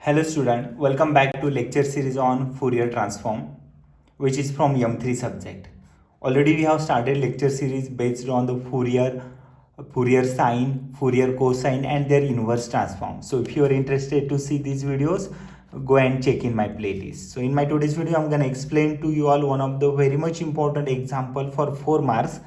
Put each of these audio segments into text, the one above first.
Hello student, welcome back to lecture series on Fourier transform, which is from M3 subject. Already we have started lecture series based on the Fourier sine, Fourier cosine and their inverse transform. So if you are interested to see these videos, go and check in my playlist. So in my today's video, I'm gonna explain to you all one of the very much important example for 4 marks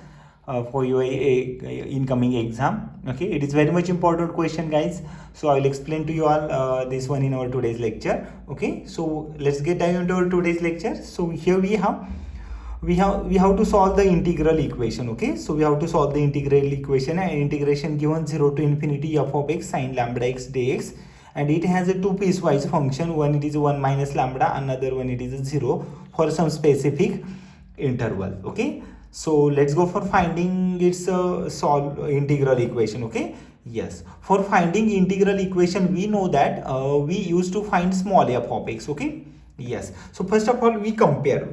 for your incoming exam. Okay, it is very much important question, guys. So I will explain to you all this one in our today's lecture. Okay, so let's get dive into our today's lecture. So here we have to solve the integral equation. Okay, so we have to solve the integral equation, and integration given 0 to infinity f of x sine lambda x dx, and it has a two piecewise function. One it is 1 minus lambda, another one it is a 0 for some specific interval. Okay, so let's go for finding its solve integral equation. Okay, yes, for finding integral equation we know that we used to find small f of x. Okay, yes, so first of all we compare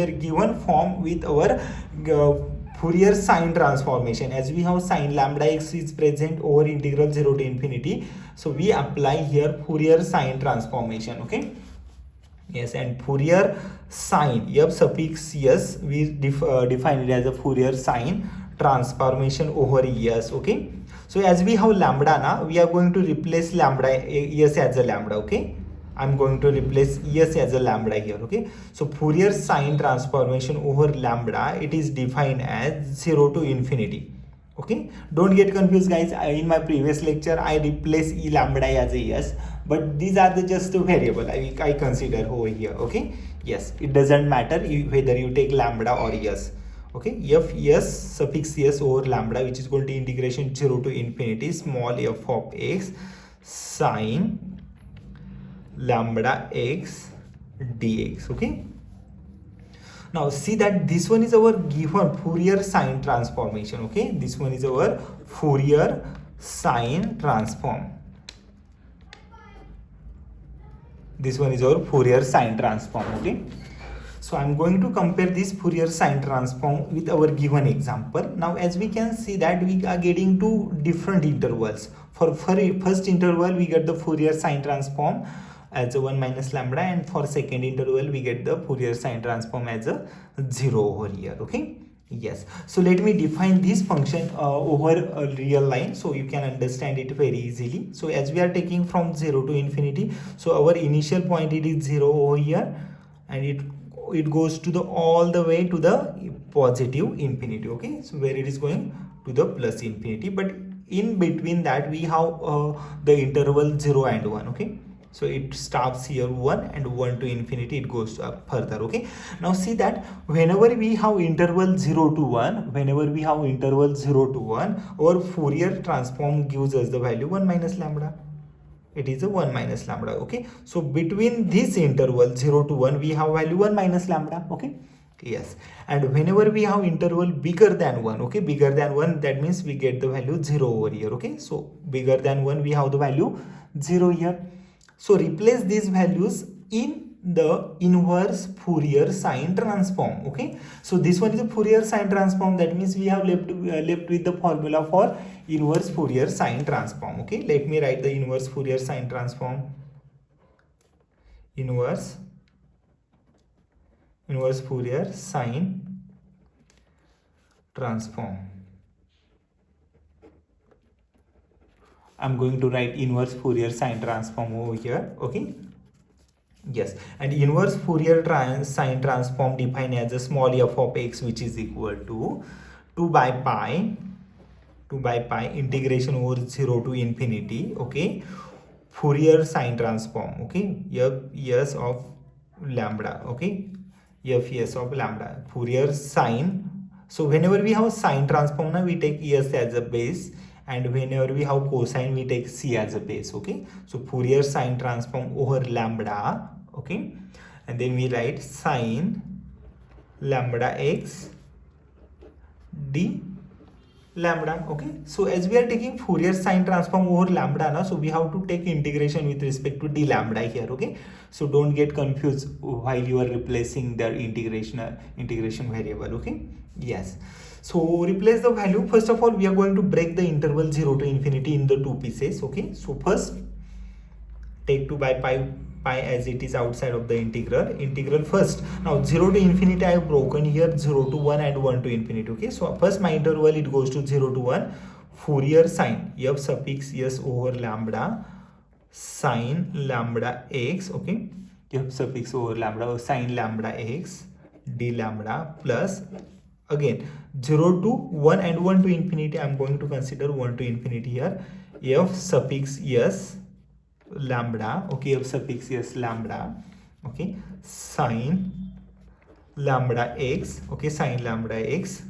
given form with our Fourier sine transformation. As we have sine lambda x is present over integral 0 to infinity, so we apply here Fourier sine transformation. Okay, yes, and Fourier sine f suffix s we define it as a Fourier sine transformation over s. Okay, so as we have lambda now, we are going to replace lambda s as a lambda. Okay, I'm going to replace s as a lambda here. Okay, so Fourier sine transformation over lambda, it is defined as 0 to infinity. Okay, don't get confused, guys. In my previous lecture I replace e lambda as a s, but these are the just a variable I consider over here. Okay, yes, it doesn't matter whether you take lambda or s. Okay, f s suffix s over lambda, which is going to integration 0 to infinity small f of x sine lambda x dx. Okay, now see that this one is our given Fourier sine transformation. Okay, this one is our Fourier sine transform. This one is our Fourier sine transform. Okay, so I'm going to compare this Fourier sine transform with our given example. Now as we can see that we are getting two different intervals. For first interval we get the Fourier sine transform as a 1 minus lambda, and for second interval we get the Fourier sine transform as a 0 over here. Okay, yes, so let me define this function over a real line so you can understand it very easily. So as we are taking from 0 to infinity, so our initial point it is 0 over here, and it goes to the all the way to the positive infinity. Okay, so where it is going to the plus infinity, but in between that we have the interval 0 and 1. Okay, so it stops here 1 and 1 to infinity, it goes up further. Okay, now see that whenever we have interval 0 to 1, our Fourier transform gives us the value 1 minus lambda. It is a 1 minus lambda. Okay, so between this interval 0 to 1 we have value 1 minus lambda. Okay, yes, and whenever we have interval bigger than 1, okay, bigger than 1, that means we get the value 0 over here. Okay, so bigger than 1 we have the value 0 here. So replace these values in the inverse Fourier sine transform. Okay, so this one is a Fourier sine transform, that means we have left with the formula for inverse Fourier sine transform. Okay, let me write the inverse Fourier sine transform. Inverse Fourier sine transform. I'm going to write inverse Fourier sine transform over here. Okay, yes, and inverse Fourier sine transform defined as a small f of x, which is equal to 2 by pi integration over 0 to infinity. Okay, Fourier sine transform. Okay, f of lambda. Okay, f of lambda Fourier sine. So whenever we have sine transform now, we take s as a base, and whenever we have cosine we take c as a base. Okay, so Fourier sine transform over lambda. Okay, and then we write sine lambda x d lambda. Okay, so as we are taking Fourier sine transform over lambda now, so we have to take integration with respect to d lambda here. Okay, so don't get confused while you are replacing the integration variable. Okay, yes, So replace the value. First of all, we are going to break the interval 0 to infinity in the two pieces. Okay, so first take 2 by pi as it is outside of the integral first. Now 0 to infinity I have broken here, 0 to 1 and 1 to infinity. Okay, so first my interval it goes to 0 to 1. Fourier sine f suffix s over lambda sine lambda x. Okay, f suffix over lambda sine lambda x d lambda plus again 0 to 1 and 1 to infinity. I am going to consider 1 to infinity here. F suffix s lambda. Okay, f suffix s lambda. Okay, sine lambda x. Okay, sine lambda x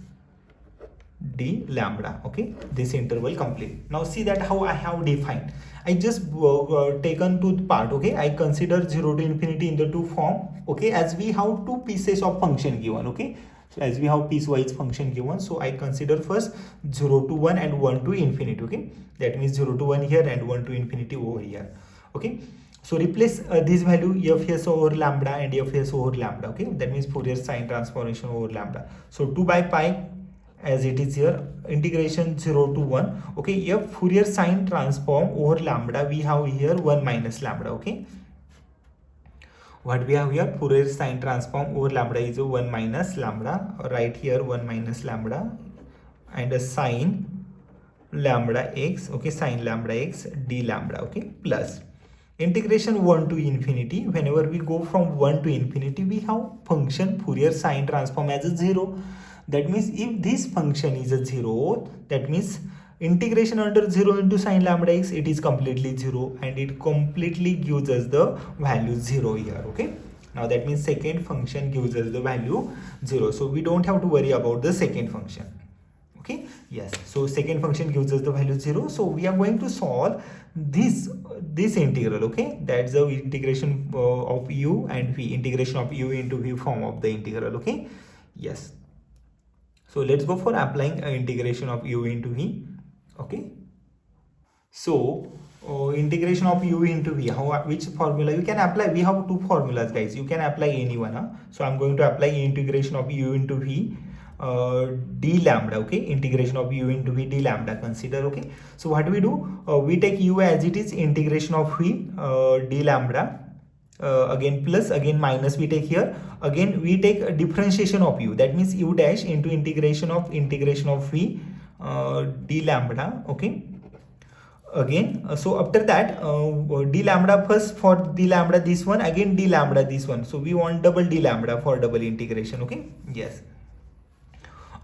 d lambda. Okay, this interval complete. Now see that how I have defined. I just taken two part. Okay, I consider 0 to infinity in the two form. Okay, as we have two pieces of function given. Okay, so as we have piecewise function given, so I consider first 0 to 1 and 1 to infinity. Okay, that means 0 to 1 here and 1 to infinity over here. Okay, so replace this value fs over lambda and fs over lambda. Okay, that means Fourier sine transformation over lambda. So 2 by pi as it is here, integration 0 to 1. Okay, f Fourier sine transform over lambda, we have here 1 minus lambda. Okay, what we have here, Fourier sine transform over lambda is a 1 minus lambda. Right here 1 minus lambda and a sine lambda x. Okay, sine lambda x d lambda. Okay, plus integration 1 to infinity. Whenever we go from 1 to infinity, we have function Fourier sine transform as a 0. That means if this function is a 0, that means integration under 0 into sine lambda x, it is completely 0 and it completely gives us the value 0 here. Okay, now that means second function gives us the value 0, so we don't have to worry about the second function. Okay, yes, so second function gives us the value 0, so we are going to solve this integral. Okay, that's the integration of u and v, integration of u into v form of the integral. Okay, yes, so let's go for applying integration of u into v. Okay, so integration of u into v, which formula you can apply? We have two formulas, guys. You can apply any one. So I'm going to apply integration of u into v d lambda. Okay, integration of u into v d lambda consider. Okay, so what do? We take u as it is, integration of v d lambda, again plus, again minus we take here, again we take a differentiation of u, that means u dash into integration of v d lambda. Okay, again so after that d lambda first, for d lambda this one, again d lambda this one, so we want double d lambda for double integration. Okay, yes,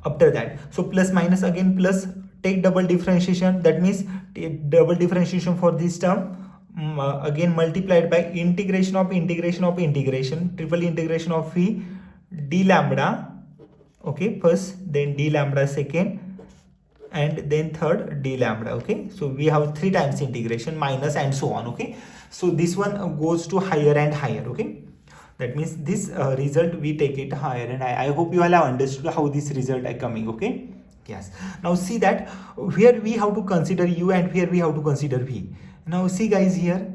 after that so plus minus, again plus, take double differentiation, that means double differentiation for this term, again multiplied by integration of integration, triple integration of v d lambda. Okay, first, then d lambda second, and then third d lambda. Okay, so we have 3 times integration, minus and so on. Okay, so this one goes to higher and higher. Okay, that means this result we take it higher and higher. I hope you all have understood how this result are coming. Okay, yes, now see that here we have to consider u and here we have to consider v. Now see guys, here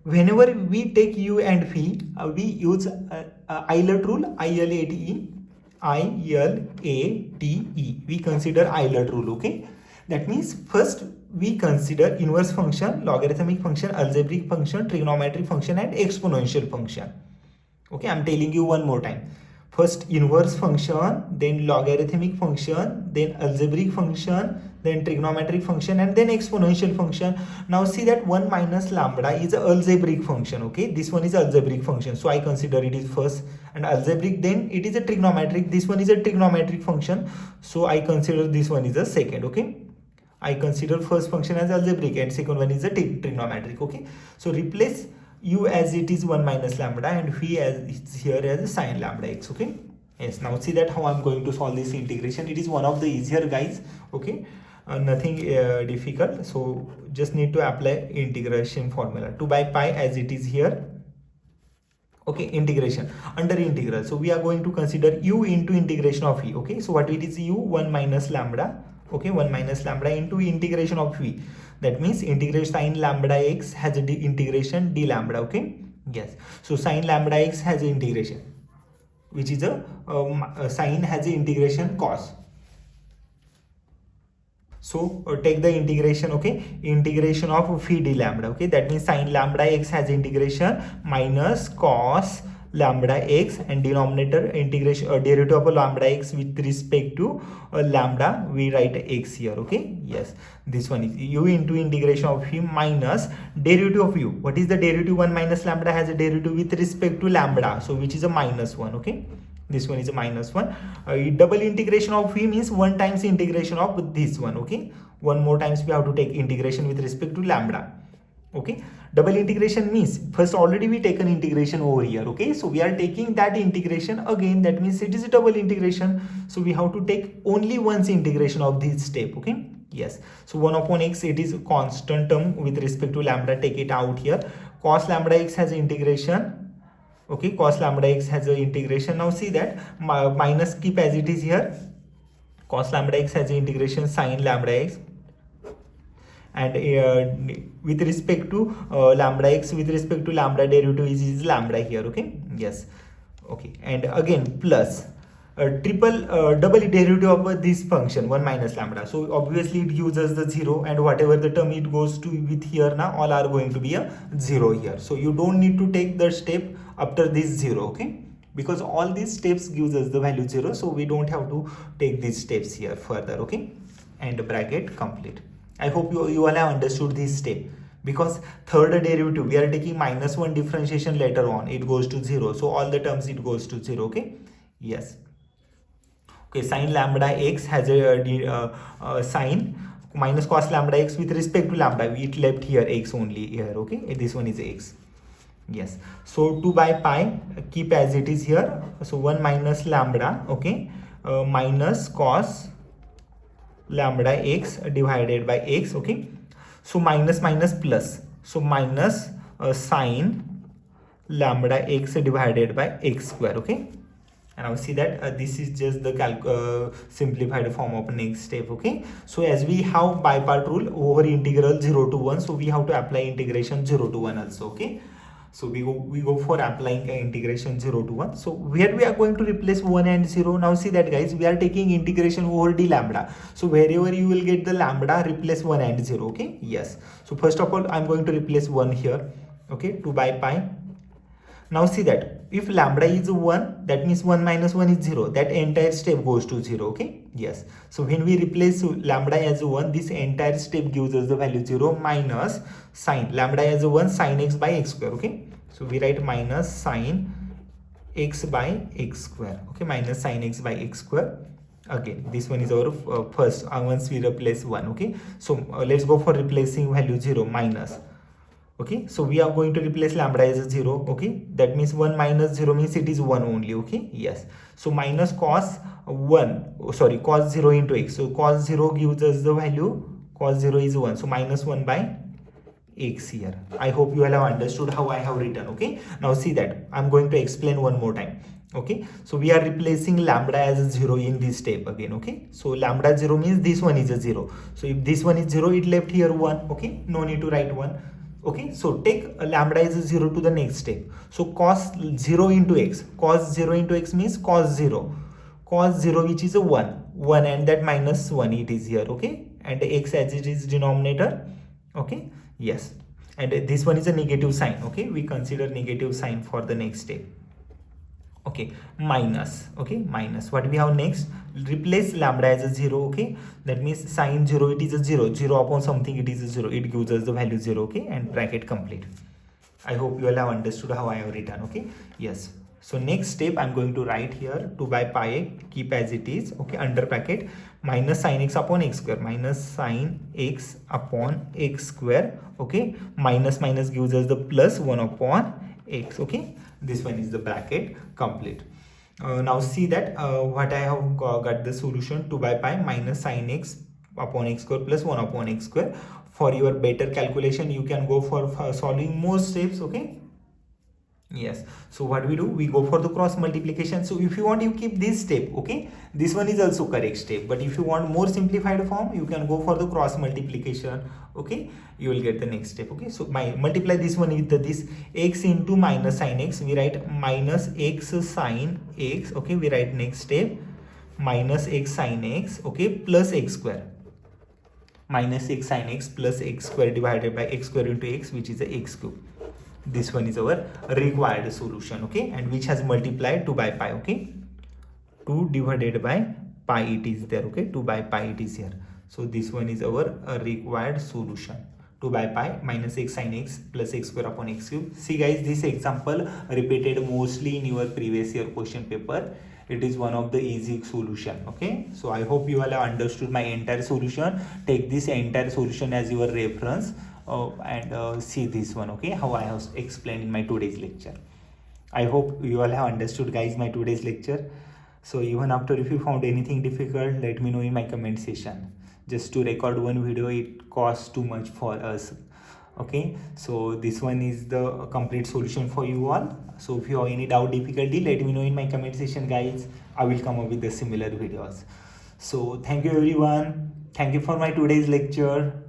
whenever we take u and v, we use Eilert rule, I-L-A-T-E, we consider Eilert rule. Okay, that means first we consider inverse function, logarithmic function, algebraic function, trigonometric function and exponential function. Okay, I'm telling you one more time. First inverse function, then logarithmic function, then algebraic function, then trigonometric function, and then exponential function. Now see that 1 minus lambda is an algebraic function. Okay, this one is algebraic function, so I consider it is first, and algebraic, then it is a trigonometric, this one is a trigonometric function, so I consider this one is a second. Okay, I consider first function as algebraic and second one is a trigonometric. Okay, so replace u as it is 1 minus lambda and v as it's here as sine lambda x. Okay, yes, now see that how I'm going to solve this integration. It is one of the easier, guys. Okay, nothing difficult, so just need to apply integration formula, 2 by pi as it is here. Okay, integration under integral, so we are going to consider u into integration of v. Okay, so what it is, u 1 minus lambda. Okay, 1 minus lambda into integration of v, that means integration sine lambda x has a integration d lambda. Okay, yes, so sine lambda x has a integration, which is a sine has a integration cos. So take the integration, okay, integration of phi d lambda, okay, that means sine lambda x has integration minus cos lambda x, and denominator integration derivative of lambda x with respect to lambda, we write x here, okay. Yes, this one is u into integration of phi minus derivative of u. What is the derivative? 1 minus lambda has a derivative with respect to lambda, so which is a minus 1, okay. This one is a minus 1. Double integration of phi means 1 times integration of this one, okay. One more times we have to take integration with respect to lambda, okay. Double integration means first already we taken integration over here, okay, so we are taking that integration again, that means it is a double integration, so we have to take only once integration of this step, okay. Yes, so 1 upon x, it is a constant term with respect to lambda, take it out here. Cos lambda x has integration, okay, cos lambda x has a integration. Now see that minus keep as it is here, cos lambda x has a integration sine lambda x, and with respect to lambda x, with respect to lambda derivative is lambda here, okay. Yes, okay, and again plus double derivative of this function 1 minus lambda, so obviously it gives us the 0, and whatever the term it goes to with here, now all are going to be a 0 here, so you don't need to take the step after this 0, okay, because all these steps gives us the value 0, so we don't have to take these steps here further, okay, and bracket complete. I hope you all have understood this step, because third derivative we are taking minus 1 differentiation later on, it goes to 0, so all the terms it goes to 0, okay. Yes, okay, sine lambda x has a sine minus cos lambda x with respect to lambda, it left here x only here, okay, this one is x. Yes, so 2 by pi keep as it is here, so 1 minus lambda, okay, minus cos lambda x divided by x, okay, so minus minus plus, so minus sine lambda x divided by x square, okay. And now see that this is just the simplified form of next step, okay. So as we have by part rule over integral 0 to 1, so we have to apply integration 0 to 1 also, okay. So we go for applying integration 0 to 1. So where we are going to replace 1 and 0. Now see that guys, we are taking integration over d lambda. So wherever you will get the lambda, replace 1 and 0, okay. Yes, so first of all I'm going to replace 1 here, okay, 2 by pi. Now see that if lambda is 1, that means 1 minus 1 is 0, that entire step goes to 0, okay. Yes, so when we replace lambda as 1, this entire step gives us the value 0 minus sine lambda as 1 sine x by x square, okay. So we write minus sine x by x square, okay, minus sine x by x square. Again this one is our first once we replace 1, okay. So let's go for replacing value 0 minus, okay, so we are going to replace lambda as a 0, okay, that means 1 minus 0 means it is 1 only, okay. Yes, so minus cos 0 into x, so cos 0 gives us the value, cos 0 is 1, so minus 1 by x here. I hope you all have understood how I have written, okay. Now see that I'm going to explain one more time, okay. So we are replacing lambda as a 0 in this step again, okay. So lambda 0 means this one is a 0, so if this one is 0, it left here 1, okay, no need to write 1. Okay, so take lambda is a 0 to the next step. So cos 0 into x, cos 0 into x means cos 0, which is a 1 and that minus 1 it is here, okay, and x as it is denominator, okay. Yes, and this one is a negative sign, okay, we consider negative sign for the next step, okay, minus, okay, minus. What we have next, replace lambda as a 0, okay, that means sine 0 it is a 0 upon something it is a 0, it gives us the value 0, okay, and bracket complete. I hope you all have understood how I have written, okay. Yes, so next step I'm going to write here 2 by pi keep as it is, okay, under bracket minus sine x upon x square, minus sine x upon x square, okay, minus minus gives us the plus 1 upon x, okay. This one is the bracket complete. Now see that what I have got the solution 2 by pi minus sine x upon x square plus 1 upon x square. For your better calculation you can go for solving more steps, okay. Yes, so what we do, we go for the cross multiplication. So if you want, you keep this step, okay, this one is also correct step, but if you want more simplified form, you can go for the cross multiplication, okay, you will get the next step, okay. So multiply this one with this x into minus sine x, we write minus x sine x, okay, we write next step minus x sine x, okay, plus x square, minus x sine x plus x square divided by x square into x, which is a x cube. This one is our required solution, okay, and which has multiplied 2 by pi, okay. 2 divided by pi it is there, okay, 2 by pi it is here. So this one is our required solution. 2 by pi minus x sine x plus x square upon x cube. See guys, this example repeated mostly in your previous year question paper. It is one of the easy solution, okay. So I hope you all have understood my entire solution. Take this entire solution as your reference and see this one, okay, how I have explained in my today's lecture. I hope you all have understood guys my today's lecture. So even after, if you found anything difficult, let me know in my comment section. Just to record one video, it costs too much for us, okay. So this one is the complete solution for you all. So if you have any doubt, difficulty, let me know in my comment section guys. I will come up with the similar videos. So thank you everyone. Thank you for my today's lecture.